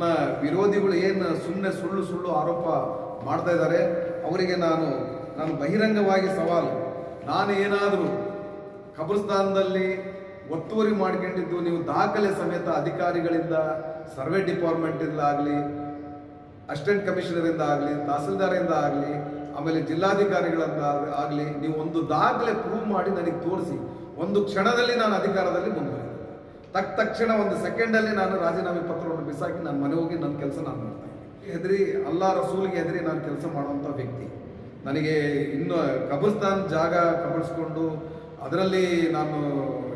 ನನ್ನ ವಿರೋಧಿಗಳು ಏನು ಸುಮ್ಮನೆ ಸುಳ್ಳು ಆರೋಪ ಮಾಡ್ತಾ ಇದ್ದಾರೆ ಅವರಿಗೆ ನಾನು ಬಹಿರಂಗವಾಗಿ ಸವಾಲು, ನಾನು ಏನಾದರೂ ಖಬರ್ಸ್ತಾನದಲ್ಲಿ ಒತ್ತುವರಿ ಮಾಡ್ಕೊಂಡಿದ್ದು ನೀವು ದಾಖಲೆ ಸಮೇತ ಅಧಿಕಾರಿಗಳಿಂದ, ಸರ್ವೆ ಡಿಪಾರ್ಟ್ಮೆಂಟಿಂದ ಆಗಲಿ, ಅಸಿಸ್ಟೆಂಟ್ ಕಮಿಷನರಿಂದ ಆಗಲಿ, ತಹಸೀಲ್ದಾರಿಂದ ಆಗಲಿ, ಆಮೇಲೆ ಜಿಲ್ಲಾಧಿಕಾರಿಗಳಿಂದ ಆಗಲಿ, ನೀವು ಒಂದು ದಾಖಲೆ ಪ್ರೂವ್ ಮಾಡಿ ನನಗೆ ತೋರಿಸಿ, ಒಂದು ಕ್ಷಣದಲ್ಲಿ ನಾನು ಅಧಿಕಾರದಲ್ಲಿ ಮುಂದುವರಿದೆ. ತಕ್ಷಣ ಒಂದು ಸೆಕೆಂಡಲ್ಲಿ ನಾನು ರಾಜೀನಾಮೆ ಪತ್ರವನ್ನು ಬಿಸಾಕಿ ನನ್ನ ಮನೆ ಹೋಗಿ ನನ್ನ ಕೆಲಸ ನಾನು ಮಾಡ್ತಾ ಇದ್ದೀನಿ. ಹೆದರಿ ಅಲ್ಲಾ ರಸೂಲಿಗೆ ಹೆದರಿ ನಾನು ಕೆಲಸ ಮಾಡುವಂಥ ವ್ಯಕ್ತಿ. ನನಗೆ ಇನ್ನು ಖಬರ್ಸ್ತಾನ್ ಜಾಗ ಕಬಳಿಸ್ಕೊಂಡು ಅದರಲ್ಲಿ ನಾನು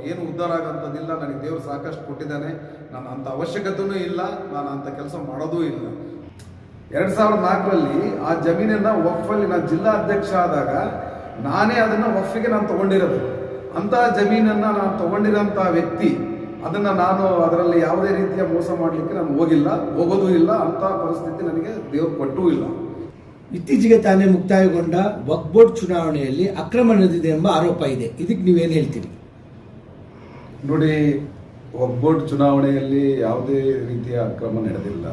ಏನು ಉದ್ಧಾರ ಆಗೋಂಥದ್ದಿಲ್ಲ. ನನಗೆ ದೇವರು ಸಾಕಷ್ಟು ಕೊಟ್ಟಿದ್ದಾನೆ. ನಾನು ಅಂಥ ಅವಶ್ಯಕತೆಯೂ ಇಲ್ಲ, ನಾನು ಅಂಥ ಕೆಲಸ ಮಾಡೋದೂ ಇಲ್ಲ. 2004ರಲ್ಲಿ ಆ ಜಮೀನನ್ನು ವಕ್ಫಲ್ಲಿ ನಾನು ಜಿಲ್ಲಾ ಅಧ್ಯಕ್ಷ ಆದಾಗ ನಾನೇ ಅದನ್ನು ವಕ್ಫಿಗೆ ನಾನು ತೊಗೊಂಡಿರೋದು. ಅಂತಹ ಜಮೀನನ್ನು ನಾನು ತೊಗೊಂಡಿರೋಂಥ ವ್ಯಕ್ತಿ, ಅದನ್ನು ನಾನು ಅದರಲ್ಲಿ ಯಾವುದೇ ರೀತಿಯ ಮೋಸ ಮಾಡಲಿಕ್ಕೆ ನಾನು ಹೋಗೋದೂ ಇಲ್ಲ. ಅಂಥ ಪರಿಸ್ಥಿತಿ ನನಗೆ ದೇವರು ಕೊಟ್ಟೂ ಇಲ್ಲ. ಇತ್ತೀಚೆಗೆ ತಾನೇ ಮುಕ್ತಾಯಗೊಂಡ ವಕ್ಫ್ ಬೋರ್ಡ್ ಚುನಾವಣೆಯಲ್ಲಿ ಅಕ್ರಮ ನಡೆದಿದೆ ಎಂಬ ಆರೋಪ ಇದೆ. ಇದಕ್ಕೆ ನೀವೇನು ಹೇಳ್ತೀರಿ? ನೋಡಿ, ವಕ್ಫ್ ಬೋರ್ಡ್ ಚುನಾವಣೆಯಲ್ಲಿ ಯಾವುದೇ ರೀತಿಯ ಅಕ್ರಮ ನಡೆದಿಲ್ಲ.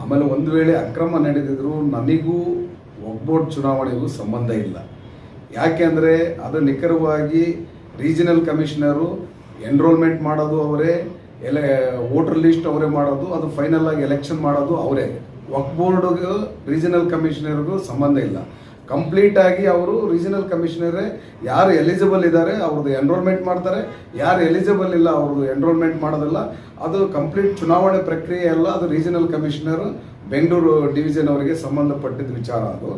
ಆಮೇಲೆ ಒಂದು ವೇಳೆ ಅಕ್ರಮ ನಡೆದಿದ್ರು ನನಗೂ ವಕ್ಫ್ ಬೋರ್ಡ್ ಚುನಾವಣೆಗೂ ಸಂಬಂಧ ಇಲ್ಲ. ಯಾಕೆಂದರೆ ಅದು ನಿಖರವಾಗಿ ರೀಜನಲ್ ಕಮಿಷನರು ಎನ್ರೋಲ್ಮೆಂಟ್ ಮಾಡೋದು ಅವರೇ, ವೋಟರ್ ಲಿಸ್ಟ್ ಅವರೇ ಮಾಡೋದು, ಅದು ಫೈನಲ್ ಆಗಿ ಎಲೆಕ್ಷನ್ ಮಾಡೋದು ಅವರೇ. ವಕ್ಫ್ ಬೋರ್ಡ್ಗೂ ರೀಜನಲ್ ಕಮಿಷನರ್ಗೂ ಸಂಬಂಧ ಇಲ್ಲ. ಕಂಪ್ಲೀಟ್ ಆಗಿ ಅವರು ರೀಜನಲ್ ಕಮಿಷನರೇ ಯಾರು ಎಲಿಜಿಬಲ್ ಇದ್ದಾರೆ ಅವ್ರದ್ದು ಎನ್ರೋಲ್ಮೆಂಟ್ ಮಾಡ್ತಾರೆ, ಯಾರು ಎಲಿಜಿಬಲ್ ಇಲ್ಲ ಅವ್ರದ್ದು ಎನ್ರೋಲ್ಮೆಂಟ್ ಮಾಡೋದಿಲ್ಲ. ಅದು ಕಂಪ್ಲೀಟ್ ಚುನಾವಣೆ ಪ್ರಕ್ರಿಯೆ ಎಲ್ಲ ಅದು ರೀಜನಲ್ ಕಮಿಷನರ್ ಬೆಂಗಳೂರು ಡಿವಿಷನ್ ಅವರಿಗೆ ಸಂಬಂಧಪಟ್ಟಿದ್ದ ವಿಚಾರ. ಅದು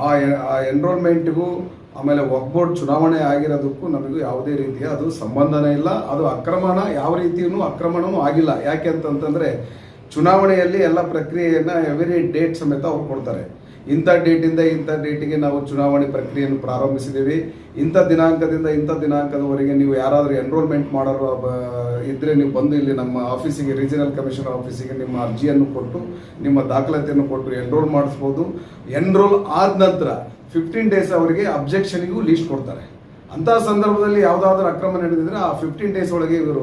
ಆ ಎನ್ರೋಲ್ಮೆಂಟ್ಗೂ ಆಮೇಲೆ ವಕ್ಫ್ ಬೋರ್ಡ್ ಚುನಾವಣೆ ಆಗಿರೋದಕ್ಕೂ ನಮಗೂ ಯಾವುದೇ ರೀತಿಯ ಅದು ಸಂಬಂಧನೇ ಇಲ್ಲ. ಅದು ಅಕ್ರಮಣ, ಯಾವ ರೀತಿಯೂ ಅಕ್ರಮಣವೂ ಆಗಿಲ್ಲ. ಯಾಕೆ ಅಂತಂತಂದರೆ ಚುನಾವಣೆಯಲ್ಲಿ ಎಲ್ಲ ಪ್ರಕ್ರಿಯೆಯನ್ನು ಎವರಿ ಡೇಟ್ ಸಮೇತ ಅವ್ರು ಕೊಡ್ತಾರೆ. ಇಂಥ ಡೇಟಿಂದ ಇಂಥ ಡೇಟಿಗೆ ನಾವು ಚುನಾವಣೆ ಪ್ರಕ್ರಿಯೆಯನ್ನು ಪ್ರಾರಂಭಿಸಿದ್ದೀವಿ, ಇಂಥ ದಿನಾಂಕದಿಂದ ಇಂಥ ದಿನಾಂಕದವರೆಗೆ ನೀವು ಯಾರಾದರೂ ಎನ್ರೋಲ್ಮೆಂಟ್ ಮಾಡೋರು ಇದ್ದರೆ ನೀವು ಬಂದು ಇಲ್ಲಿ ನಮ್ಮ ಆಫೀಸಿಗೆ, ರೀಜನಲ್ ಕಮಿಷನರ್ ಆಫೀಸಿಗೆ ನಿಮ್ಮ ಅರ್ಜಿಯನ್ನು ಕೊಟ್ಟು ನಿಮ್ಮ ದಾಖಲಾತಿಯನ್ನು ಕೊಟ್ಟು ಎನ್ರೋಲ್ ಮಾಡಿಸ್ಬೋದು. ಎನ್ರೋಲ್ ಆದ ನಂತರ 15 ಡೇಸ್ ಅವರಿಗೆ ಅಬ್ಜೆಕ್ಷನಿಗೂ ಲೀಸ್ಟ್ ಕೊಡ್ತಾರೆ. ಅಂತಹ ಸಂದರ್ಭದಲ್ಲಿ ಯಾವುದಾದ್ರೂ ಅಕ್ರಮ ನಡೆದಿದ್ರೆ ಆ 15 ಡೇಸ್ ಒಳಗೆ ಇವರು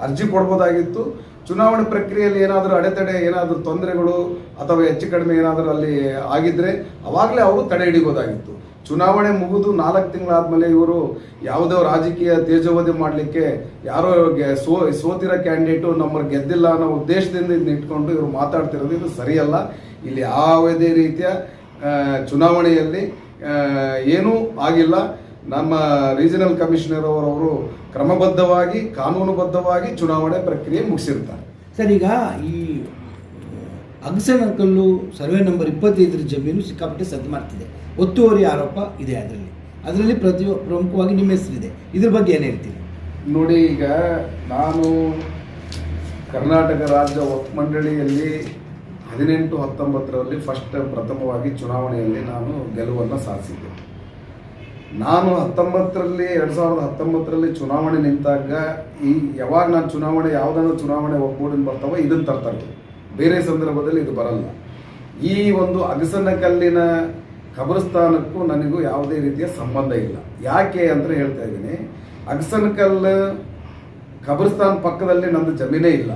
ಅರ್ಜಿ ಕೊಡ್ಬೋದಾಗಿತ್ತು. ಚುನಾವಣೆ ಪ್ರಕ್ರಿಯೆಯಲ್ಲಿ ಏನಾದರೂ ಅಡೆತಡೆ, ಏನಾದರೂ ತೊಂದರೆಗಳು ಅಥವಾ ಹೆಚ್ಚು ಕಡಿಮೆ ಏನಾದರೂ ಅಲ್ಲಿ ಆಗಿದ್ರೆ ಅವಾಗಲೇ ಅವರು ತಡೆ ಹಿಡಿಬೋದಾಗಿತ್ತು. ಚುನಾವಣೆ ಮುಗಿದು 4 ತಿಂಗಳಾದ್ಮೇಲೆ ಇವರು ಯಾವುದೋ ರಾಜಕೀಯ ತೇಜೋವಧೆ ಮಾಡಲಿಕ್ಕೆ ಯಾರೋ ಸೋತಿರೋ ಕ್ಯಾಂಡಿಡೇಟು ನಮ್ಮನ್ನು ಗೆದ್ದಿಲ್ಲ ಅನ್ನೋ ಉದ್ದೇಶದಿಂದ ಇದನ್ನ ಇಟ್ಕೊಂಡು ಇವರು ಮಾತಾಡ್ತಿರೋದು ಇದು ಸರಿಯಲ್ಲ. ಇಲ್ಲಿ ಯಾವುದೇ ರೀತಿಯ ಚುನಾವಣೆಯಲ್ಲಿ ಏನೂ ಆಗಿಲ್ಲ. ನಮ್ಮ ರೀಜನಲ್ ಕಮಿಷನರ್ ಅವರವರು ಕ್ರಮಬದ್ಧವಾಗಿ, ಕಾನೂನುಬದ್ಧವಾಗಿ ಚುನಾವಣೆ ಪ್ರಕ್ರಿಯೆ ಮುಗಿಸಿರ್ತಾರೆ. ಸರ್, ಈಗ ಈ ಅಗಸನಕಲ್ಲು ಸರ್ವೆ ನಂಬರ್ 25 ಜಮೀನು ಸಿಕ್ಕಾಪಟ್ಟೆ ಸದ್ದು ಮಾಡ್ತಿದೆ, ಒತ್ತುವರಿ ಆರೋಪ ಇದೆ. ಅದರಲ್ಲಿ ಪ್ರಮುಖವಾಗಿ ನಿಮ್ಮ ಹೆಸರಿದೆ. ಇದ್ರ ಬಗ್ಗೆ ಏನು ಹೇಳ್ತೀರಿ? ನೋಡಿ, ಈಗ ನಾನು ಕರ್ನಾಟಕ ರಾಜ್ಯ ವಕ್ಫ್ ಮಂಡಳಿಯಲ್ಲಿ 18-19ರಲ್ಲಿ ಪ್ರಥಮವಾಗಿ ಚುನಾವಣೆಯಲ್ಲಿ ನಾನು ಗೆಲುವನ್ನು ಸಾಧಿಸಿದ್ದೆ. ನಾನು 2019ರಲ್ಲಿ ಚುನಾವಣೆ ನಿಂತಾಗ ಯಾವಾಗ ನಾನು ಚುನಾವಣೆ ಯಾವುದಾದ್ರೂ ಚುನಾವಣೆ ವಕ್ಫ್ ಬೋರ್ಡಿಂದ ಬರ್ತಾವೋ ಇದನ್ನು ತರ್ತಾರೆ, ಬೇರೆ ಸಂದರ್ಭದಲ್ಲಿ ಇದು ಬರಲ್ಲ. ಈ ಒಂದು ಅಗಸನಕಲ್ಲಿನ ಖಬರ್ಸ್ತಾನಕ್ಕೂ ನನಗೂ ಯಾವುದೇ ರೀತಿಯ ಸಂಬಂಧ ಇಲ್ಲ. ಯಾಕೆ ಅಂದರೆ ಹೇಳ್ತಾ ಇದ್ದೀನಿ, ಅಗಸನಕಲ್ ಖಬರ್ಸ್ತಾನ್ ಪಕ್ಕದಲ್ಲಿ ನಂದು ಜಮೀನೇ ಇಲ್ಲ,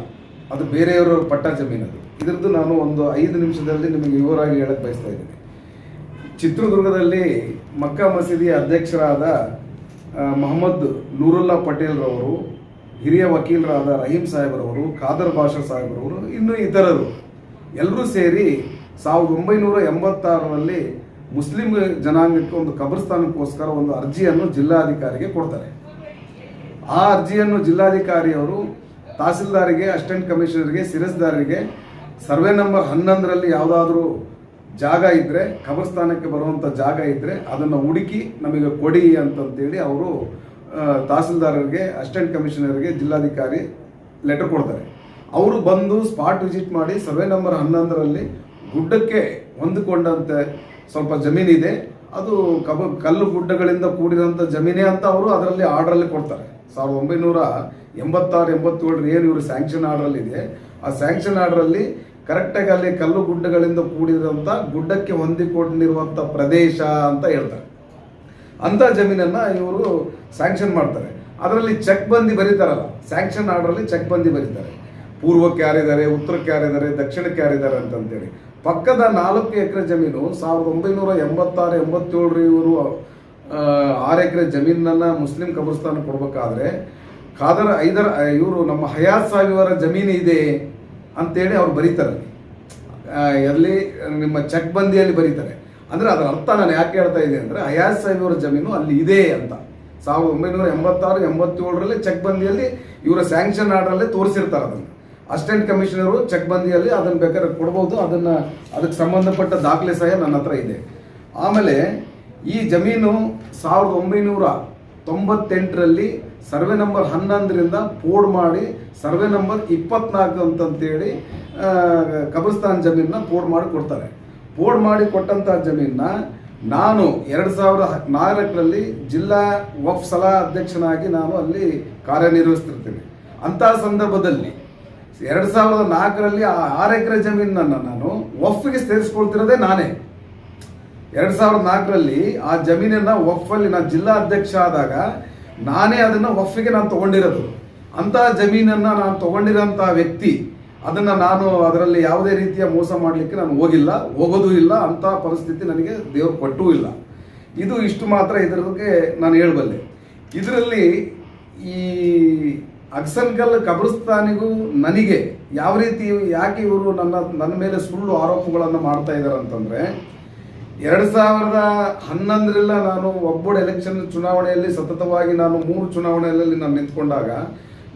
ಅದು ಬೇರೆಯವರ ಪಟ್ಟ ಜಮೀನದು. ಇದ್ರದ್ದು ನಾನು ಒಂದು 5 ನಿಮಿಷದಲ್ಲಿ ನಿಮಗೆ ವಿವರವಾಗಿ ಹೇಳಕ್ಕೆ ಬಯಸ್ತಾ ಇದ್ದೀನಿ. ಚಿತ್ರದುರ್ಗದಲ್ಲಿ ಮಕ್ಕಾ ಮಸೀದಿಯ ಅಧ್ಯಕ್ಷರಾದ ಮೊಹಮ್ಮದ್ ನೂರುಲ್ಲಾ ಪಟೇಲ್ರವರು, ಹಿರಿಯ ವಕೀಲರಾದ ರಹೀಂ ಸಾಹೇಬ್ರವರು, ಖಾದರ್ ಬಾಷಾ ಸಾಹೇಬ್ರವರು, ಇನ್ನೂ ಇತರರು ಎಲ್ಲರೂ ಸೇರಿ 1986ರಲ್ಲಿ ಮುಸ್ಲಿಂ ಜನಾಂಗಕ್ಕೆ ಒಂದು ಖಬರ್ಸ್ತಾನಕ್ಕೋಸ್ಕರ ಒಂದು ಅರ್ಜಿಯನ್ನು ಜಿಲ್ಲಾಧಿಕಾರಿಗೆ ಕೊಡ್ತಾರೆ. ಆ ಅರ್ಜಿಯನ್ನು ಜಿಲ್ಲಾಧಿಕಾರಿಯವರು ತಹಸೀಲ್ದಾರಿಗೆ, ಅಸಿಸ್ಟೆಂಟ್ ಕಮಿಷನರ್ಗೆ, ಸಿರಸ್ದಾರಿಗೆ ಸರ್ವೆ ನಂಬರ್ 11ರಲ್ಲಿ ಯಾವುದಾದ್ರೂ ಜಾಗ ಇದ್ದರೆ, ಖಬರ್ಸ್ತಾನಕ್ಕೆ ಬರುವಂಥ ಜಾಗ ಇದ್ದರೆ ಅದನ್ನು ಹುಡುಕಿ ನಮಗೆ ಕೊಡಿ ಅಂತಂತೇಳಿ ಅವರು ತಹಸೀಲ್ದಾರರಿಗೆ, ಅಸಿಸ್ಟೆಂಟ್ ಕಮಿಷನರ್ಗೆ, ಜಿಲ್ಲಾಧಿಕಾರಿ ಲೆಟರ್ ಕೊಡ್ತಾರೆ. ಅವರು ಬಂದು ಸ್ಪಾಟ್ ವಿಸಿಟ್ ಮಾಡಿ ಸರ್ವೆ ನಂಬರ್ 11ರಲ್ಲಿ ಗುಡ್ಡಕ್ಕೆ ಹೊಂದಿಕೊಂಡಂತೆ ಸ್ವಲ್ಪ ಜಮೀನಿದೆ, ಅದು ಕಲ್ಲು ಗುಡ್ಡಗಳಿಂದ ಕೂಡಿರೋಂಥ ಜಮೀನೇ ಅಂತ ಅವರು ಅದರಲ್ಲಿ ಆರ್ಡ್ರಲ್ಲಿ ಕೊಡ್ತಾರೆ. 1986-87 ಏನು ಇವರು ಸ್ಯಾಂಕ್ಷನ್ ಆರ್ಡ್ರಲ್ಲಿದೆ, ಆ ಸ್ಯಾಂಕ್ಷನ್ ಆರ್ಡ್ರಲ್ಲಿ ಕರೆಕ್ಟಾಗಿ ಅಲ್ಲಿ ಕಲ್ಲು ಗುಡ್ಡಗಳಿಂದ ಕೂಡಿರುವಂಥ ಗುಡ್ಡಕ್ಕೆ ಹೊಂದಿಕೊಂಡಿರುವಂಥ ಪ್ರದೇಶ ಅಂತ ಹೇಳ್ತಾರೆ. ಅಂಥ ಜಮೀನನ್ನು ಇವರು ಸ್ಯಾಂಕ್ಷನ್ ಮಾಡ್ತಾರೆ. ಅದರಲ್ಲಿ ಚೆಕ್ ಬಂದಿ ಬರೀತಾರಲ್ಲ, ಸ್ಯಾಂಕ್ಷನ್ ಆರ್ಡ್ರಲ್ಲಿ ಚೆಕ್ ಬಂದಿ ಬರೀತಾರೆ. ಪೂರ್ವಕ್ಕೆ ಯಾರಿದ್ದಾರೆ, ಉತ್ತರಕ್ಕೆ ಯಾರಿದ್ದಾರೆ, ದಕ್ಷಿಣಕ್ಕೆ ಯಾರಿದ್ದಾರೆ ಅಂತಂತೇಳಿ. ಪಕ್ಕದ 4 ಎಕರೆ ಜಮೀನು 1986-87 ಇವರು 6 ಎಕರೆ ಜಮೀನನ್ನು ಮುಸ್ಲಿಂ ಕಬ್ರಿಸ್ತಾನ ಕೊಡಬೇಕಾದ್ರೆ ಖಾದರ್ ಐದರ್ ಇವರು ನಮ್ಮ ಹಯಾತ್ ಸಾಹಿಬರ ಜಮೀನು ಇದೆ ಅಂತೇಳಿ ಅವ್ರು ಬರೀತಾರೆ. ಎಲ್ಲಿ ನಿಮ್ಮ ಚೆಕ್ ಬಂದಿಯಲ್ಲಿ ಬರೀತಾರೆ. ಅಂದರೆ ಅದರ ಅರ್ಥ ನಾನು ಯಾಕೆ ಹೇಳ್ತಾ ಇದ್ದೀನಿ ಅಂದರೆ ಹಯಾತ್ ಸಾಹಿಬರ ಜಮೀನು ಅಲ್ಲಿ ಇದೆ ಅಂತ 1986-87 ಚೆಕ್ ಬಂದಿಯಲ್ಲಿ ಇವರ ಸ್ಯಾಂಕ್ಷನ್ ಆರ್ಡರಲ್ಲೇ ತೋರಿಸಿರ್ತಾರೆ. ಅದನ್ನು ಅಸಿಸ್ಟೆಂಟ್ ಕಮಿಷನರು ಚೆಕ್ ಬಂದಿಯಲ್ಲಿ ಅದನ್ನು ಬೇಕಾದ್ರೆ ಕೊಡ್ಬೋದು. ಅದಕ್ಕೆ ಸಂಬಂಧಪಟ್ಟ ದಾಖಲೆ ಸಹ ನನ್ನ ಹತ್ರ ಇದೆ. ಆಮೇಲೆ ಈ ಜಮೀನು 1998 ಸರ್ವೆ ನಂಬರ್ 11 ಪೋಡ್ ಮಾಡಿ ಸರ್ವೆ ನಂಬರ್ 24 ಅಂತಂತೇಳಿ ಕಬ್ರಿಸ್ತಾನ್ ಜಮೀನನ್ನ ಪೋಡ್ ಮಾಡಿ ಕೊಡ್ತಾರೆ. ಪೋಡ್ ಮಾಡಿ ಕೊಟ್ಟಂಥ ಜಮೀನನ್ನ ನಾನು 2004 ಜಿಲ್ಲಾ ವಫ್ ಸಲಾ ಅಧ್ಯಕ್ಷನಾಗಿ ನಾನು ಅಲ್ಲಿ ಕಾರ್ಯನಿರ್ವಹಿಸ್ತಿರ್ತೀನಿ. ಅಂತಹ ಸಂದರ್ಭದಲ್ಲಿ 2004 ಆ 6 ಎಕರೆ ಜಮೀನನ್ನು ನಾನು ವಫ್ಗೆ ಸೇರಿಸ್ಕೊಳ್ತಿರೋದೇ ನಾನೇ. 2004 ಆ ಜಮೀನನ್ನು ವಫಲ್ಲಿ ನಾನು ಜಿಲ್ಲಾ ಅಧ್ಯಕ್ಷ ಆದಾಗ ನಾನೇ ಅದನ್ನು ವಫ್ಗೆ ನಾನು ತೊಗೊಂಡಿರೋದು. ಅಂತಹ ಜಮೀನನ್ನು ನಾನು ತೊಗೊಂಡಿರೋಂಥ ವ್ಯಕ್ತಿ ಅದನ್ನು ನಾನು ಅದರಲ್ಲಿ ಯಾವುದೇ ರೀತಿಯ ಮೋಸ ಮಾಡಲಿಕ್ಕೆ ನಾನು ಹೋಗೋದೂ ಇಲ್ಲ. ಅಂಥ ಪರಿಸ್ಥಿತಿ ನನಗೆ ದೇವರು ಕೊಟ್ಟೂ ಇಲ್ಲ. ಇದು ಇಷ್ಟು ಮಾತ್ರ ಇದರ ಬಗ್ಗೆ ನಾನು ಹೇಳಬಲ್ಲೆ. ಇದರಲ್ಲಿ ಈ ಅಕ್ಸನ್ಕಲ್ ಕಬ್ರಿಸ್ತಾನಿಗೂ ನನಗೆ ಯಾವ ರೀತಿ ಯಾಕೆ ಇವರು ನನ್ನ ಮೇಲೆ ಸುಳ್ಳು ಆರೋಪಗಳನ್ನು ಮಾಡ್ತಾ ಇದ್ದಾರೆ ಅಂತಂದರೆ 2011 ನಾನು ಒಬ್ಬೊಡೆ ಎಲೆಕ್ಷನ್ ಚುನಾವಣೆಯಲ್ಲಿ ಸತತವಾಗಿ ನಾನು 3 ಚುನಾವಣೆಯಲ್ಲಿ ನಾನು ನಿಂತ್ಕೊಂಡಾಗ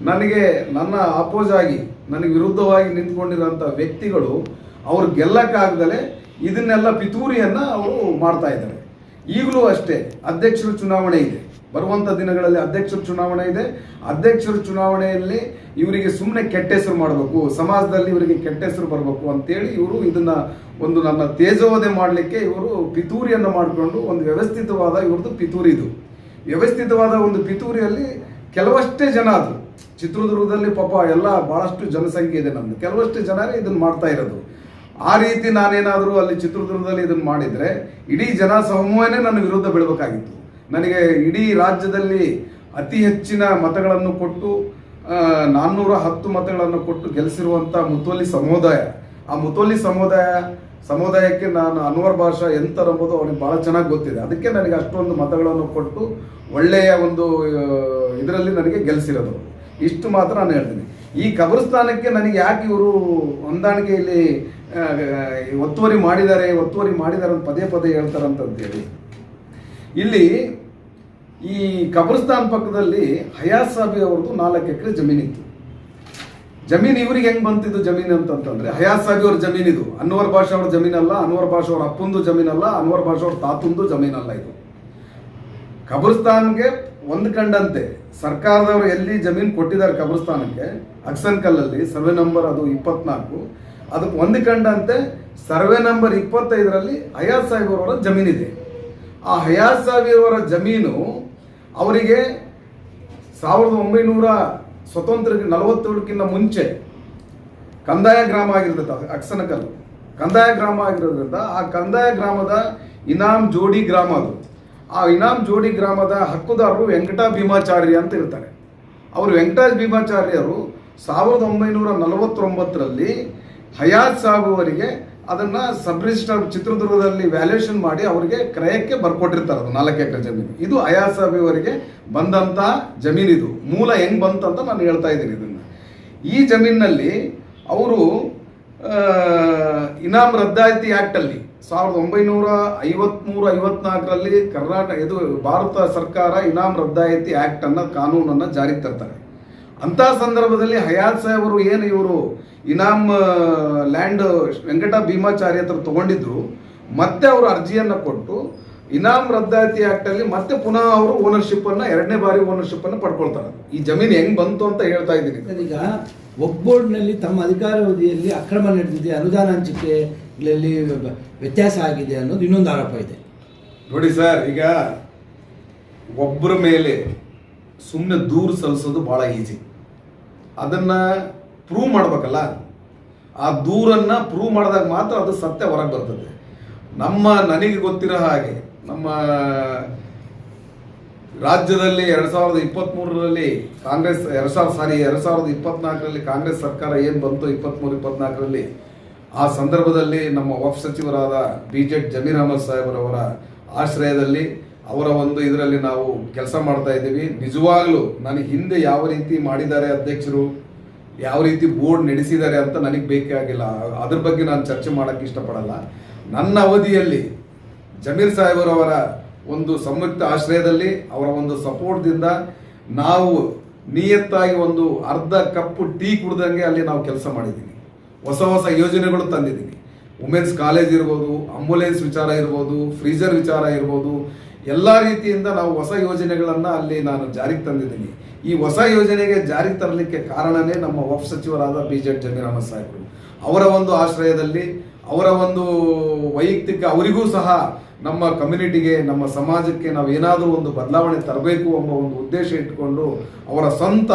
ನನಗೆ ನನ್ನ ಅಪೋಸ್ ಆಗಿ ನನಗೆ ವಿರುದ್ಧವಾಗಿ ನಿಂತ್ಕೊಂಡಿರೋಂಥ ವ್ಯಕ್ತಿಗಳು ಅವ್ರು ಗೆಲ್ಲಕ್ಕಾಗದಲೇ ಇದನ್ನೆಲ್ಲ ಪಿತೂರಿಯನ್ನು ಅವರು ಮಾಡ್ತಾ ಇದ್ದಾರೆ. ಈಗಲೂ ಅಷ್ಟೇ ಅಧ್ಯಕ್ಷರ ಚುನಾವಣೆ ಇದೆ, ಬರುವಂಥ ದಿನಗಳಲ್ಲಿ ಅಧ್ಯಕ್ಷರ ಚುನಾವಣೆ ಇದೆ. ಅಧ್ಯಕ್ಷರ ಚುನಾವಣೆಯಲ್ಲಿ ಇವರಿಗೆ ಸುಮ್ಮನೆ ಕೆಟ್ಟ ಹೆಸರು ಮಾಡಬೇಕು, ಸಮಾಜದಲ್ಲಿ ಇವರಿಗೆ ಕೆಟ್ಟ ಹೆಸರು ಬರಬೇಕು ಅಂತೇಳಿ ಇವರು ಇದನ್ನು ನನ್ನ ತೇಜೋವಧೆ ಮಾಡಲಿಕ್ಕೆ ಇವರು ಪಿತೂರಿಯನ್ನು ಮಾಡಿಕೊಂಡು ಒಂದು ವ್ಯವಸ್ಥಿತವಾದ ಇವ್ರದ್ದು ಪಿತೂರಿ. ಇದು ವ್ಯವಸ್ಥಿತವಾದ ಒಂದು ಪಿತೂರಿಯಲ್ಲಿ ಕೆಲವಷ್ಟೇ ಜನ ಅದು ಚಿತ್ರದುರ್ಗದಲ್ಲಿ ಪಾಪ ಎಲ್ಲ ಭಾಳಷ್ಟು ಜನಸಂಖ್ಯೆ ಇದೆ ನಮ್ಮದು, ಕೆಲವಷ್ಟು ಜನರೇ ಇದನ್ನು ಮಾಡ್ತಾ ಇರೋದು. ಆ ರೀತಿ ನಾನೇನಾದರೂ ಅಲ್ಲಿ ಚಿತ್ರದುರ್ಗದಲ್ಲಿ ಇದನ್ನು ಮಾಡಿದರೆ ಇಡೀ ಜನ ಸಮೂಹನೇ ನನ್ನ ವಿರುದ್ಧ ಬೀಳಬೇಕಾಗಿತ್ತು. ನನಗೆ ಇಡೀ ರಾಜ್ಯದಲ್ಲಿ ಅತಿ ಹೆಚ್ಚಿನ ಮತಗಳನ್ನು ಕೊಟ್ಟು 410 ಮತಗಳನ್ನು ಕೊಟ್ಟು ಗೆಲ್ಲಿಸಿರುವಂಥ ಮುತೋಲಿ ಸಮುದಾಯ, ಆ ಮುತೋಲಿ ಸಮುದಾಯಕ್ಕೆ ನಾನು ಅನ್ವರ್ ಭಾಷಾ ಎಂಥರಂಬುದು ಅವನಿಗೆ ಭಾಳ ಚೆನ್ನಾಗಿ ಗೊತ್ತಿದೆ. ಅದಕ್ಕೆ ನನಗೆ ಅಷ್ಟೊಂದು ಮತಗಳನ್ನು ಕೊಟ್ಟು ಒಳ್ಳೆಯ ಒಂದು ಇದರಲ್ಲಿ ನನಗೆ ಗೆಲ್ಲಿಸಿರೋದು. ಇಷ್ಟು ಮಾತ್ರ ನಾನು ಹೇಳ್ತೀನಿ. ಈ ಕಬ್ರಿಸ್ತಾನಕ್ಕೆ ನನಗೆ ಯಾಕೆ ಇವರು ಹೊಂದಾಣಿಕೆಯಲ್ಲಿ ಒತ್ತುವರಿ ಮಾಡಿದ್ದಾರೆ ಅಂತ ಪದೇ ಹೇಳ್ತಾರೆ ಅಂತಂತೇಳಿ, ಇಲ್ಲಿ ಈ ಕಬ್ರಿಸ್ತಾನ್ ಪಕ್ಕದಲ್ಲಿ ಹಯಾತ್ ಸಾಬಿ ಅವ್ರದ್ದು 4 ಎಕರೆ ಜಮೀನಿತ್ತು. ಜಮೀನು ಇವ್ರಿಗೆ ಹೆಂಗೆ ಬಂತಿದ್ದು ಜಮೀನು ಅಂತಂತಂದ್ರೆ ಹಯಾತ್ ಸಾಬಿ ಅವ್ರ ಜಮೀನಿದು, ಅನ್ವರ್ ಭಾಷಾ ಅವ್ರ ಜಮೀನಲ್ಲ, ಅನ್ವರ್ ಭಾಷಾ ಅವ್ರ ಅಪ್ಪಂದು ಜಮೀನಲ್ಲ, ಅನ್ವರ್ ಭಾಷಾ ಅವ್ರ ತಾತಂದು ಜಮೀನಲ್ಲ. ಇದು ಕಬ್ರಿಸ್ತಾನ್ಗೆ ಹೊಂದ್ಕೊಂಡಂತೆ ಸರ್ಕಾರದವರು ಎಲ್ಲಿ ಜಮೀನು ಕೊಟ್ಟಿದ್ದಾರೆ ಕಬ್ರಿಸ್ತಾನಕ್ಕೆ ಅಕ್ಸನ್ಕಲ್ಲಲ್ಲಿ ಸರ್ವೆ ನಂಬರ್ ಅದು 24, ಅದಕ್ಕೆ ಹೊಂದಿಕೊಂಡಂತೆ ಸರ್ವೆ ನಂಬರ್ 25 ಹಯಾತ್ ಸಾಹಿಬ್ ಅವರ ಜಮೀನಿದೆ. ಆ ಹಯಾತ್ ಸಾಹಿಬ್ ಅವರ ಜಮೀನು ಅವರಿಗೆ 1900 ಸ್ವತಂತ್ರಕ್ಕೆ 47ಕ್ಕಿಂತ ಮುಂಚೆ ಕಂದಾಯ ಗ್ರಾಮ ಆಗಿರ್ತದೆ. ಅಕ್ಸನ್ಕಲ್ ಕಂದಾಯ ಗ್ರಾಮ ಆಗಿರೋದ್ರಿಂದ ಆ ಕಂದಾಯ ಗ್ರಾಮದ ಇನಾಮ್ ಜೋಡಿ ಗ್ರಾಮ ಅದು. ಆ ಇನಾಮ್ ಜೋಡಿ ಗ್ರಾಮದ ಹಕ್ಕುದಾರರು ವೆಂಕಟ ಭೀಮಾಚಾರ್ಯ ಅಂತ ಇರ್ತಾರೆ. ಅವರು ವೆಂಕಟ ಭೀಮಾಚಾರ್ಯರು 1949 ಹಯಾತ್ ಸಾಬ್ ಅವರಿಗೆ ಅದನ್ನು ಸಬ್ ರಿಜಿಸ್ಟ್ರಾರ್ ಚಿತ್ರದುರ್ಗದಲ್ಲಿ ವ್ಯಾಲ್ಯೂಯೇಷನ್ ಮಾಡಿ ಅವರಿಗೆ ಕ್ರಯಕ್ಕೆ ಬರ್ಕೊಟ್ಟಿರ್ತಾರೆ. ಅದು 4 ಎಕರೆ ಜಮೀನು. ಇದು ಹಯಾತ್ ಸಾಬ್ ಅವರಿಗೆ ಬಂದಂಥ ಜಮೀನು. ಇದು ಮೂಲ ಹೆಂಗೆ ಬಂತಂತ ನಾನು ಹೇಳ್ತಾ ಇದ್ದೀನಿ. ಇದನ್ನು ಈ ಜಮೀನಿನಲ್ಲಿ ಅವರು ಇನಾಮ್ ರದ್ದಾಯಿತಿ ಆ್ಯಕ್ಟಲ್ಲಿ 1953-54 ಕರ್ನಾಟಕ ಇದು ಭಾರತ ಸರ್ಕಾರ ಇನಾಮ್ ರದ್ದಾಯಿತಿ ಆ್ಯಕ್ಟನ್ನು ಕಾನೂನನ್ನು ಜಾರಿಗೆ ತರ್ತಾರೆ. ಅಂಥ ಸಂದರ್ಭದಲ್ಲಿ ಹಯಾತ್ ಸಾಹೇಬರು ಏನು ಇವರು ಇನಾಮ್ ಲ್ಯಾಂಡ್ ವೆಂಕಟ ಭೀಮಾಚಾರ್ಯ ಹತ್ರ ತೊಗೊಂಡಿದ್ರು, ಮತ್ತೆ ಅವರು ಅರ್ಜಿಯನ್ನು ಕೊಟ್ಟು ಇನಾಮ್ ರದ್ದಾಯಿತಿ ಆ್ಯಕ್ಟಲ್ಲಿ ಮತ್ತೆ ಪುನಃ ಅವರು ಓನರ್ಶಿಪ್ಪನ್ನು 2ನೇ ಬಾರಿ ಓನರ್ಶಿಪ್ಪನ್ನು ಪಡ್ಕೊಳ್ತಾರೆ. ಈ ಜಮೀನು ಹೆಂಗೆ ಬಂತು ಅಂತ ಹೇಳ್ತಾ ಇದ್ದೀನಿ. ಈಗ ವಕ್ಫ್ ಬೋರ್ಡ್ನಲ್ಲಿ ತಮ್ಮ ಅಧಿಕಾರಾವಧಿಯಲ್ಲಿ ಅಕ್ರಮ ನಡೆದಿದೆ, ಅನುದಾನ ಹಂಚಿಕೆಗಳಲ್ಲಿ ವ್ಯತ್ಯಾಸ ಆಗಿದೆ ಅನ್ನೋದು ಇನ್ನೊಂದು ಆರೋಪ ಇದೆ. ನೋಡಿ ಸರ್, ಈಗ ಒಬ್ಬರ ಮೇಲೆ ಸುಮ್ಮನೆ ದೂರು ಸಲ್ಲಿಸೋದು ಭಾಳ ಈಸಿ. ಅದನ್ನು ಪ್ರೂವ್ ಮಾಡಬೇಕಲ್ಲ. ಆ ದೂರನ್ನು ಪ್ರೂವ್ ಮಾಡಿದಾಗ ಮಾತ್ರ ಅದು ಸತ್ಯ ಹೊರಗೆ ಬರ್ತದೆ. ನನಗೆ ಗೊತ್ತಿರೋ ಹಾಗೆ ನಮ್ಮ ರಾಜ್ಯದಲ್ಲಿ 2023ರಲ್ಲಿ ಕಾಂಗ್ರೆಸ್ 2024ರಲ್ಲಿ ಕಾಂಗ್ರೆಸ್ ಸರ್ಕಾರ ಏನು ಬಂತು 23-24ರಲ್ಲಿ ಆ ಸಂದರ್ಭದಲ್ಲಿ ನಮ್ಮ ವಕ್ಫ್ ಸಚಿವರಾದ BZ ಜಮೀರ್ ಅಹಮದ್ ಸಾಹೇಬರವರ ಆಶ್ರಯದಲ್ಲಿ ಅವರ ಒಂದು ಇದರಲ್ಲಿ ನಾವು ಕೆಲಸ ಮಾಡ್ತಾ ಇದ್ದೀವಿ. ನಿಜವಾಗ್ಲೂ ನನಗೆ ಹಿಂದೆ ಯಾವ ರೀತಿ ಮಾಡಿದ್ದಾರೆ ಅಧ್ಯಕ್ಷರು, ಯಾವ ರೀತಿ ಬೋರ್ಡ್ ನಡೆಸಿದ್ದಾರೆ ಅಂತ ನನಗೆ ಬೇಕಾಗಿಲ್ಲ. ಅದ್ರ ಬಗ್ಗೆ ನಾನು ಚರ್ಚೆ ಮಾಡೋಕ್ಕೆ ಇಷ್ಟಪಡಲ್ಲ. ನನ್ನ ಅವಧಿಯಲ್ಲಿ ಜಮೀರ್ ಸಾಹೇಬರವರ ಒಂದು ಸಂಯುಕ್ತ ಆಶ್ರಯದಲ್ಲಿ ಅವರ ಒಂದು ಸಪೋರ್ಟ್ದಿಂದ ನಾವು ನಿಯತ್ತಾಗಿ ಒಂದು ಅರ್ಧ ಕಪ್ಪು ಟೀ ಕುಡ್ದಂಗೆ ಅಲ್ಲಿ ನಾವು ಕೆಲಸ ಮಾಡಿದ್ದೀವಿ. ಹೊಸ ಹೊಸ ಯೋಜನೆಗಳು ತಂದಿದ್ದೀವಿ. ವುಮೆನ್ಸ್ ಕಾಲೇಜ್ ಇರ್ಬೋದು, ಆಂಬುಲೆನ್ಸ್ ವಿಚಾರ ಇರ್ಬೋದು, ಫ್ರೀಜರ್ ವಿಚಾರ ಇರ್ಬೋದು, ಎಲ್ಲ ರೀತಿಯಿಂದ ನಾವು ಹೊಸ ಯೋಜನೆಗಳನ್ನು ಅಲ್ಲಿ ನಾನು ಜಾರಿಗೆ ತಂದಿದ್ದೀನಿ. ಈ ಹೊಸ ಯೋಜನೆಗೆ ಜಾರಿಗೆ ತರಲಿಕ್ಕೆ ಕಾರಣನೇ ನಮ್ಮ ವಕ್ಫ್ ಸಚಿವರಾದ BZ ಜಮೀರ್ ಅಹಮದ್ ಸಾಹೇಬರು. ಅವರ ಒಂದು ಆಶ್ರಯದಲ್ಲಿ ಅವರ ಒಂದು ವೈಯಕ್ತಿಕ ಅವರಿಗೂ ಸಹ ನಮ್ಮ ಕಮ್ಯುನಿಟಿಗೆ, ನಮ್ಮ ಸಮಾಜಕ್ಕೆ ನಾವು ಏನಾದರೂ ಒಂದು ಬದಲಾವಣೆ ತರಬೇಕು ಎಂಬ ಒಂದು ಉದ್ದೇಶ ಇಟ್ಕೊಂಡು ಅವರ ಸ್ವಂತ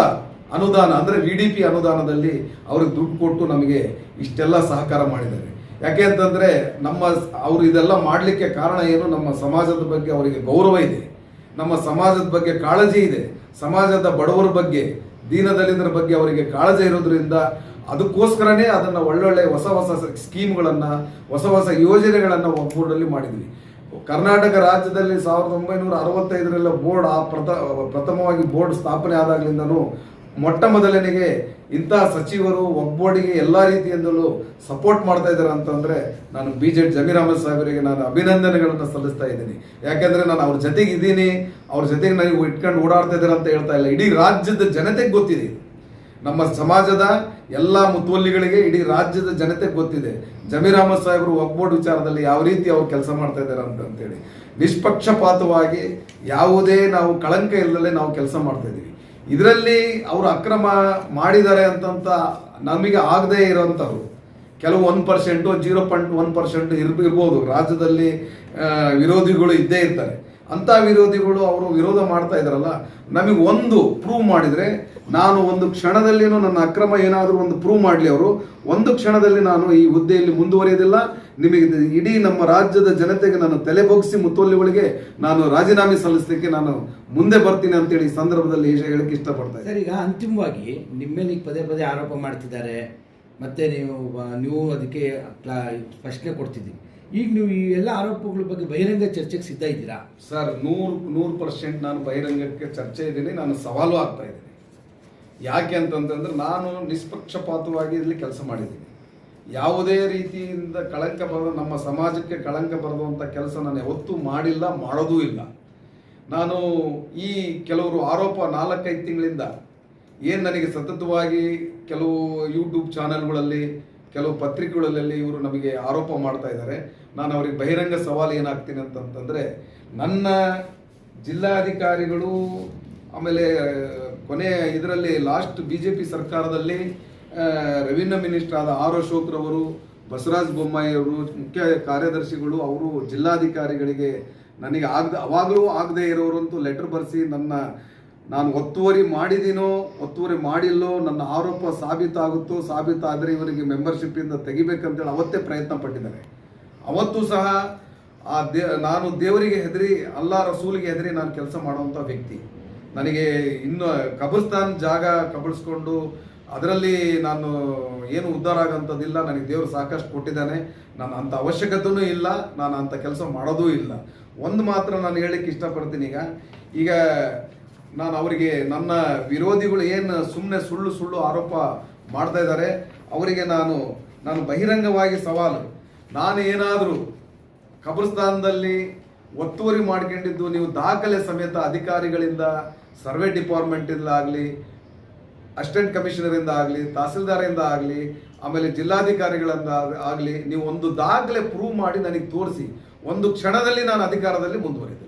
ಅನುದಾನ ಅಂದರೆ VDP ಅನುದಾನದಲ್ಲಿ ಅವ್ರಿಗೆ ದುಡ್ಡು ಕೊಟ್ಟು ನಮಗೆ ಇಷ್ಟೆಲ್ಲ ಸಹಕಾರ ಮಾಡಿದ್ದಾರೆ. ಯಾಕೆ ಅಂತಂದರೆ ಅವರು ಇದೆಲ್ಲ ಮಾಡಲಿಕ್ಕೆ ಕಾರಣ ಏನು, ನಮ್ಮ ಸಮಾಜದ ಬಗ್ಗೆ ಅವರಿಗೆ ಗೌರವ ಇದೆ, ನಮ್ಮ ಸಮಾಜದ ಬಗ್ಗೆ ಕಾಳಜಿ ಇದೆ, ಸಮಾಜದ ಬಡವರ ಬಗ್ಗೆ, ದೀನದಲಿತರ ಬಗ್ಗೆ ಅವರಿಗೆ ಕಾಳಜಿ ಇರೋದ್ರಿಂದ ಅದಕ್ಕೋಸ್ಕರನೇ ಅದನ್ನು ಒಳ್ಳೊಳ್ಳೆ ಹೊಸ ಹೊಸ ಸ್ಕೀಮ್ಗಳನ್ನು, ಹೊಸ ಹೊಸ ಯೋಜನೆಗಳನ್ನು ಒಗ್ಗೂಡಲ್ಲಿ ಮಾಡಿದ್ವಿ. ಕರ್ನಾಟಕ ರಾಜ್ಯದಲ್ಲಿ 1965ರಲ್ಲಿ ಬೋರ್ಡ್ ಪ್ರಥಮವಾಗಿ ಬೋರ್ಡ್ ಸ್ಥಾಪನೆ ಆದಾಗಲಿಂದನೂ ಮೊಟ್ಟ ಮೊದಲನೆಗೆ ಇಂತಹ ಸಚಿವರು ಒಗ್ಬೋರ್ಡಿಗೆ ಎಲ್ಲ ರೀತಿಯಿಂದಲೂ ಸಪೋರ್ಟ್ ಮಾಡ್ತಾ ಇದ್ದಾರೆ ಅಂತಂದರೆ ನಾನು BZ ಜಮೀರ್ ಅಹಮದ್ ಸಾಹೇಬರಿಗೆ ನಾನು ಅಭಿನಂದನೆಗಳನ್ನು ಸಲ್ಲಿಸ್ತಾ ಇದ್ದೀನಿ. ಯಾಕೆಂದರೆ ನಾನು ಅವ್ರ ಜೊತೆಗೆ ಇದ್ದೀನಿ, ಅವ್ರ ಜೊತೆಗೆ ನನಗೆ ಇಟ್ಕೊಂಡು ಓಡಾಡ್ತಾ ಇದ್ದಾರೆ ಅಂತ ಹೇಳ್ತಾ ಇಲ್ಲ. ಇಡೀ ರಾಜ್ಯದ ಜನತೆಗೆ ಗೊತ್ತಿದೆ, ನಮ್ಮ ಸಮಾಜದ ಎಲ್ಲ ಮುತುವಲ್ಲಿಗಳಿಗೆ ಇಡೀ ರಾಜ್ಯದ ಜನತೆಗೆ ಗೊತ್ತಿದೆ ಜಮೀರ್ ಅಹಮದ್ ಸಾಹೇಬರು ಒಗ್ಬೋರ್ಡ್ ವಿಚಾರದಲ್ಲಿ ಯಾವ ರೀತಿ ಅವ್ರು ಕೆಲಸ ಮಾಡ್ತಾ ಇದ್ದಾರೆ ಅಂತೇಳಿ. ನಿಷ್ಪಕ್ಷಪಾತವಾಗಿ ಯಾವುದೇ ನಾವು ಕಳಂಕ ಇಲ್ಲದೆ ನಾವು ಕೆಲಸ ಮಾಡ್ತಾ ಇದ್ದೀವಿ. ಇದರಲ್ಲಿ ಅವರು ಅಕ್ರಮ ಮಾಡಿದ್ದಾರೆ ಅಂತಂತ ನಮಗೆ ಆಗದೇ ಇರೋಂಥವ್ರು ಕೆಲವು 1%, 0.1% ಇರ್ಬೋದು. ರಾಜ್ಯದಲ್ಲಿ ವಿರೋಧಿಗಳು ಇದ್ದೇ ಇರ್ತಾರೆ. ಅಂಥ ವಿರೋಧಿಗಳು ಅವರು ವಿರೋಧ ಮಾಡ್ತಾ ಇದ್ದಾರಲ್ಲ, ನಮಗೆ ಒಂದು ಪ್ರೂವ್ ಮಾಡಿದರೆ, ನಾನು ಒಂದು ಕ್ಷಣದಲ್ಲಿನೂ ನನ್ನ ಅಕ್ರಮ ಏನಾದರೂ ಒಂದು ಪ್ರೂವ್ ಮಾಡಲಿ, ಅವರು ಒಂದು ಕ್ಷಣದಲ್ಲಿ ನಾನು ಈ ಹುದ್ದೆಯಲ್ಲಿ ಮುಂದುವರಿಯೋದಿಲ್ಲ, ನಿಮಗೆ ಇಡೀ ನಮ್ಮ ರಾಜ್ಯದ ಜನತೆಗೆ ನಾನು ತಲೆ ಬಗ್ಗಿಸಿ ಮುತುವಲ್ಲಿಗಳಿಗೆ ನಾನು ರಾಜೀನಾಮೆ ಸಲ್ಲಿಸಲಿಕ್ಕೆ ನಾನು ಮುಂದೆ ಬರ್ತೀನಿ ಅಂತೇಳಿ ಈ ಸಂದರ್ಭದಲ್ಲಿ ಹೇಳಕ್ಕೆ ಇಷ್ಟಪಡ್ತಾರೆ. ಸರ್, ಈಗ ಅಂತಿಮವಾಗಿ ನಿಮ್ಮ ಮೇಲೆ ಈಗ ಪದೇ ಪದೇ ಆರೋಪ ಮಾಡ್ತಿದ್ದಾರೆ, ಮತ್ತೆ ನೀವು ಅದಕ್ಕೆ ಪ್ರಶ್ನೆ ಕೊಡ್ತಿದ್ದೀರಿ. ಈಗ ನೀವು ಈ ಎಲ್ಲ ಆರೋಪಗಳ ಬಗ್ಗೆ ಬಹಿರಂಗ ಚರ್ಚೆಗೆ ಸಿದ್ಧ ಇದ್ದೀರಾ? ಸರ್, 100% ನಾನು ಬಹಿರಂಗಕ್ಕೆ ಚರ್ಚೆ ಇದ್ದೀನಿ, ನಾನು ಸವಾಲು ಆಗ್ತಾ ಇದ್ದೀನಿ. ಯಾಕೆ ಅಂತಂತಂದ್ರೆ ನಾನು ನಿಷ್ಪಕ್ಷಪಾತವಾಗಿ ಇಲ್ಲಿ ಕೆಲಸ ಮಾಡಿದ್ದೀನಿ. ಯಾವುದೇ ರೀತಿಯಿಂದ ಕಳಂಕ ಬರೆದ, ನಮ್ಮ ಸಮಾಜಕ್ಕೆ ಕಳಂಕ ಬರೆದುವಂಥ ಕೆಲಸ ನಾನು ಯಾವತ್ತೂ ಮಾಡಿಲ್ಲ, ಮಾಡೋದೂ ಇಲ್ಲ. ನಾನು ಈ ಕೆಲವರು ಆರೋಪ 4-5 ತಿಂಗಳಿಂದ ಏನು ನನಗೆ ಸತತವಾಗಿ ಕೆಲವು ಯೂಟ್ಯೂಬ್ ಚಾನೆಲ್ಗಳಲ್ಲಿ, ಕೆಲವು ಪತ್ರಿಕೆಗಳಲ್ಲಿ ಇವರು ನಮಗೆ ಆರೋಪ ಮಾಡ್ತಾ ಇದ್ದಾರೆ. ನಾನು ಅವ್ರಿಗೆ ಬಹಿರಂಗ ಸವಾಲು ಏನಾಗ್ತೀನಿ ಅಂತಂತಂದರೆ, ನನ್ನ ಜಿಲ್ಲಾಧಿಕಾರಿಗಳು, ಆಮೇಲೆ ಕೊನೆಯ ಇದರಲ್ಲಿ ಲಾಸ್ಟ್ BJP ಸರ್ಕಾರದಲ್ಲಿ ರೆವಿನ್ಯೂ ಮಿನಿಸ್ಟರ್ ಆದ ಆರ್ ಅಶೋಕ್ರವರು, ಬಸವರಾಜ ಬೊಮ್ಮಾಯಿ ಅವರು ಮುಖ್ಯ ಕಾರ್ಯದರ್ಶಿಗಳು, ಅವರು ಜಿಲ್ಲಾಧಿಕಾರಿಗಳಿಗೆ ನನಗೆ ಅವಾಗಲೂ ಆಗದೆ ಇರೋರಂತೂ ಲೆಟರ್ ಬರೆಸಿ ನಾನು ಒತ್ತುವರಿ ಮಾಡಿದ್ದೀನೋ ಒತ್ತುವರಿ ಮಾಡಿಲ್ಲೋ, ನನ್ನ ಆರೋಪ ಸಾಬೀತಾಗುತ್ತೋ, ಸಾಬೀತಾದರೆ ಇವರಿಗೆ ಮೆಂಬರ್ಶಿಪ್ಪಿಂದ ತೆಗಿಬೇಕಂತೇಳಿ ಅವತ್ತೇ ಪ್ರಯತ್ನ ಪಟ್ಟಿದ್ದಾರೆ. ಅವತ್ತೂ ಸಹ ನಾನು ದೇವರಿಗೆ ಹೆದರಿ, ಅಲ್ಲಾ ರಸೂಲಿಗೆ ಹೆದರಿ ನಾನು ಕೆಲಸ ಮಾಡುವಂಥ ವ್ಯಕ್ತಿ. ನನಗೆ ಇನ್ನು ಕಬ್ರಿಸ್ತಾನ್ ಜಾಗ ಕಬಳಿಸ್ಕೊಂಡು ಅದರಲ್ಲಿ ನಾನು ಏನು ಉದ್ಧಾರ ಆಗೋಂಥದ್ದಿಲ್ಲ. ನನಗೆ ದೇವರು ಸಾಕಷ್ಟು ಕೊಟ್ಟಿದ್ದಾನೆ, ನಾನು ಅಂಥ ಅವಶ್ಯಕತೆಯೂ ಇಲ್ಲ, ನಾನು ಅಂಥ ಕೆಲಸ ಮಾಡೋದೂ ಇಲ್ಲ. ಒಂದು ಮಾತ್ರ ನಾನು ಹೇಳಲಿಕ್ಕೆ ಇಷ್ಟಪಡ್ತೀನಿ. ಈಗ ನಾನು ಅವರಿಗೆ, ನನ್ನ ವಿರೋಧಿಗಳು ಏನು ಸುಮ್ಮನೆ ಸುಳ್ಳು ಆರೋಪ ಮಾಡ್ತಾ ಇದ್ದಾರೆ, ಅವರಿಗೆ ನಾನು ಬಹಿರಂಗವಾಗಿ ಸವಾಲು, ನಾನು ಏನಾದರೂ ಕಬ್ರಿಸ್ತಾನದಲ್ಲಿ ಒತ್ತುವರಿ ಮಾಡ್ಕೊಂಡಿದ್ದು ನೀವು ದಾಖಲೆ ಸಮೇತ ಅಧಿಕಾರಿಗಳಿಂದ, ಸರ್ವೆ ಡಿಪಾರ್ಟ್ಮೆಂಟಿಂದ ಆಗಲಿ, ಅಸಿಸ್ಟೆಂಟ್ ಕಮಿಷನರಿಂದ ಆಗಲಿ, ತಹಸೀಲ್ದಾರಿಂದ ಆಗಲಿ, ಆಮೇಲೆ ಜಿಲ್ಲಾಧಿಕಾರಿಗಳಿಂದ ಆಗಲಿ, ನೀವು ಒಂದು ದಾಖಲೆ ಪ್ರೂವ್ ಮಾಡಿ ನನಗೆ ತೋರಿಸಿ, ಒಂದು ಕ್ಷಣದಲ್ಲಿ ನಾನು ಅಧಿಕಾರದಲ್ಲಿ ಮುಂದುವರಿದಿಲ್ಲ.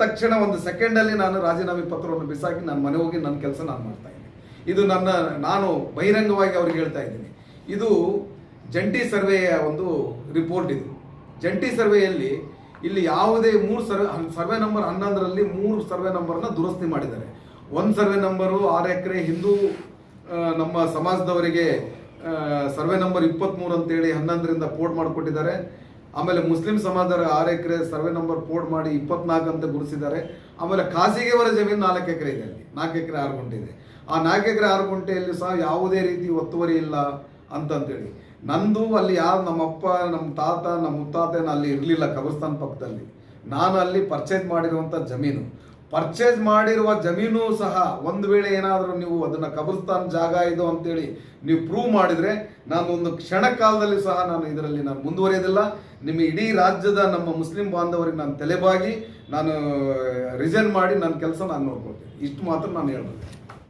ತಕ್ಷಣ 1 ಸೆಕೆಂಡಲ್ಲಿ ನಾನು ರಾಜೀನಾಮೆ ಪತ್ರವನ್ನು ಬಿಸಾಕಿ ನಾನು ಮನೆ ಹೋಗಿ ನನ್ನ ಕೆಲಸ ನಾನು ಮಾಡ್ತಾ ಇದ್ದೀನಿ. ಇದು ನಾನು ಬಹಿರಂಗವಾಗಿ ಅವ್ರಿಗೆ ಹೇಳ್ತಾ ಇದ್ದೀನಿ. ಇದು ಜಂಟಿ ಸರ್ವೆಯ ಒಂದು ರಿಪೋರ್ಟ್. ಇದು ಜಂಟಿ ಸರ್ವೆಯಲ್ಲಿ ಇಲ್ಲಿ ಯಾವುದೇ 3 ಸರ್ವೆ ನಂಬರ್ 11ರಲ್ಲಿ 3 ಸರ್ವೆ ನಂಬರ್ನ ದುರಸ್ತಿ ಮಾಡಿದ್ದಾರೆ. 1 ಸರ್ವೆ ನಂಬರು 6 ಎಕರೆ ಹಿಂದೂ ನಮ್ಮ ಸಮಾಜದವರಿಗೆ ಸರ್ವೆ ನಂಬರ್ 23 ಅಂತೇಳಿ 11ರಿಂದ ಪೋರ್ಟ್ ಮಾಡಿಕೊಟ್ಟಿದ್ದಾರೆ. ಆಮೇಲೆ ಮುಸ್ಲಿಂ ಸಮಾಜದ 6 ಎಕರೆ ಸರ್ವೆ ನಂಬರ್ ಕೋಡ್ ಮಾಡಿ 24 ಅಂತ ಗುರುತಿಸಿದ್ದಾರೆ. ಆಮೇಲೆ ಖಾಸಗಿಯವರ ಜಮೀನು 4 ಎಕರೆ ಇದೆ, ಅಲ್ಲಿ 4 ಎಕರೆ 6 ಗುಂಟೆ ಇದೆ. ಆ 4 ಎಕರೆ 6 ಗುಂಟೆಯಲ್ಲಿ ಸಹ ಯಾವುದೇ ರೀತಿ ಒತ್ತುವರಿ ಇಲ್ಲ ಅಂತಂತೇಳಿ. ನಂದು ಅಲ್ಲಿ ನಮ್ಮಪ್ಪ, ನಮ್ಮ ತಾತ, ನಮ್ಮ ಮುತ್ತಾತ ಅಲ್ಲಿ ಇರಲಿಲ್ಲ ಕಬ್ರಸ್ತಾನ್ ಪಕ್ಕದಲ್ಲಿ. ನಾನು ಅಲ್ಲಿ ಪರ್ಚೇಸ್ ಮಾಡಿರುವಂಥ ಜಮೀನು, ಪರ್ಚೇಸ್ ಮಾಡಿರುವ ಜಮೀನು ಸಹ ಒಂದು ವೇಳೆ ಏನಾದರೂ ನೀವು ಅದನ್ನು ಕಬ್ರಸ್ತಾನ್ ಜಾಗ ಇದು ಅಂತೇಳಿ ನೀವು ಪ್ರೂವ್ ಮಾಡಿದರೆ ನಾನು ಒಂದು ಕ್ಷಣ ಕಾಲದಲ್ಲಿ ಸಹ ನಾನು ಇದರಲ್ಲಿ ನಾನು ಮುಂದುವರಿಯೋದಿಲ್ಲ. ನಿಮ್ಮ ಇಡೀ ರಾಜ್ಯದ ನಮ್ಮ ಮುಸ್ಲಿಂ ಬಾಂಧವರಿಗೆ ನಾನು ತಲೆಬಾಗಿ ನಾನು ರಿಸೈನ್ ಮಾಡಿ ನನ್ನ ಕೆಲಸ ನಾನು ನೋಡ್ಕೊಳ್ತೀನಿ. ಇಷ್ಟು ಮಾತ್ರ ನಾನು ಹೇಳ್ಬೋದು.